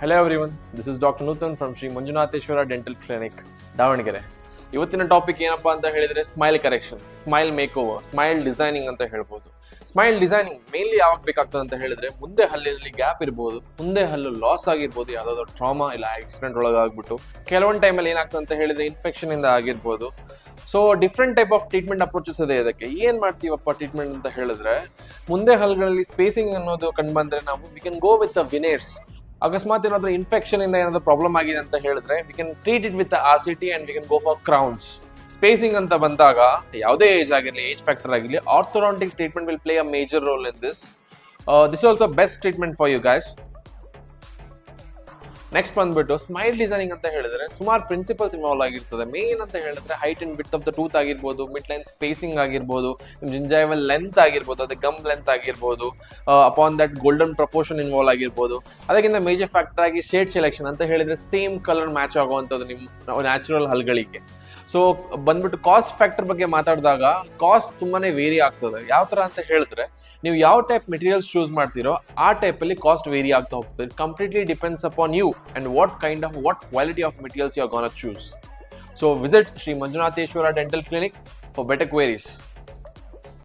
Hello everyone, this is Dr. Nutan from Sri Manjunatheshwara Dental Clinic, Davanagere. ಇವತ್ತಿನ topic ಏನಪ್ಪಾ ಅಂತ ಹೇಳಿದ್ರೆ smile correction, smile make over, smile designing ಅಂತ ಹೇಳ್ಬೋದು. Smile designing mainly ಯಾವಾಗ ಬೇಕಾಗ್ತದೆ ಅಂತ ಹೇಳಿದ್ರೆ ಮುಂದೆ ಹಲ್ಲಿನಲ್ಲಿ ಗ್ಯಾಪ್ ಇರ್ಬೋದು, ಮುಂದೆ ಹಲ್ಲು ಲಾಸ್ ಆಗಿರ್ಬೋದು, ಯಾವ್ದಾದ್ರು ಟ್ರಾಮಾ ಇಲ್ಲ ಆಕ್ಸಿಡೆಂಟ್ ಒಳಗಾಗ್ಬಿಟ್ಟು, ಕೆಲವೊಂದು ಟೈಮಲ್ಲಿ ಏನಾಗ್ತದೆ ಅಂತ ಹೇಳಿದ್ರೆ ಇನ್ಫೆಕ್ಷನ್ ಇಂದ ಆಗಿರ್ಬೋದು. So different type of treatment approaches ಇದೆ ಇದಕ್ಕೆ. ಏನ್ ಮಾಡ್ತೀವಪ್ಪ ಟ್ರೀಟ್ಮೆಂಟ್ ಅಂತ ಹೇಳಿದ್ರೆ, ಮುಂದೆ ಹಲ್ಗಳಲ್ಲಿ ಸ್ಪೇಸಿಂಗ್ ಅನ್ನೋದು ಕಂಡು ಬಂದ್ರೆ ನಾವು we can go with veneers. ಅಕಸ್ಮಾತ್ ಏನಾದ್ರೂ ಇನ್ಫೆಕ್ಷನ್ ಇಂದ ಏನಾದ್ರು ಪ್ರಾಬ್ಲಮ್ ಆಗಿದೆ ಅಂತ ಹೇಳಿದ್ರೆ we can treat it with RCT and we can go for crowns. Spacing ಅಂತ ಬಂದಾಗ ಯಾವುದೇ ಏಜ್ ಆಗಿರಲಿ, ಏಜ್ ಫ್ಯಾಕ್ಟರ್ ಆಗಿರಲಿ, orthodontic treatment will play a major role in this. This also best treatment for you guys. Next ಬಂದ್ಬಿಟ್ಟು smile designing ಅಂತ ಹೇಳಿದ್ರೆ ಸುಮಾರು principles involve ಆಗಿರ್ತದೆ. ಮೇನ್ ಅಂತ ಹೇಳಿದ್ರೆ height and width of the tooth ಆಗಿರ್ಬೋದು, ಮಿಡ್ ಲೈನ್ ಸ್ಪೇಸಿಂಗ್ ಆಗಿರ್ಬೋದು, ಜಿಂಜೈವಲ್ length ಆಗಿರ್ಬೋದು, ಅದೇ ಗಮ್ ಲೆಂತ್ ಆಗಿರ್ಬೋದು, upon that golden proportion involve ಆಗಿರ್ಬೋದು. ಅದಕ್ಕಿಂತ ಮೇಜರ್ ಫ್ಯಾಕ್ಟರ್ ಆಗಿ ಶೇಡ್ ಸೆಲೆಕ್ಷನ್ ಅಂತ ಹೇಳಿದ್ರೆ ಸೇಮ್ ಕಲರ್ ಮ್ಯಾಚ್ ಆಗುವಂಥದ್ದು ನಿಮ್ಮ ನ್ಯಾಚುರಲ್ ಹಲ್ಗಳಿಗೆ. ಸೊ ಬಂದ್ಬಿಟ್ಟು ಕಾಸ್ಟ್ ಫ್ಯಾಕ್ಟರ್ ಬಗ್ಗೆ ಮಾತಾಡಿದಾಗ ಕಾಸ್ಟ್ ತುಂಬಾನೇ ವೇರಿ ಆಗ್ತದೆ. ಯಾವ ತರ ಅಂತ ಹೇಳಿದ್ರೆ ನೀವು ಯಾವ ಟೈಪ್ ಮೆಟೀರಿಯಲ್ಸ್ ಚೂಸ್ ಮಾಡ್ತೀರೋ ಆ ಟೈಪ್ ಅಲ್ಲಿ ಕಾಸ್ಟ್ ವೇರಿ ಆಗ್ತಾ ಹೋಗ್ತದೆ. It completely depends upon you and what quality of materials you are gonna choose. So visit Shri Manjunatheshwara dental clinic for better queries.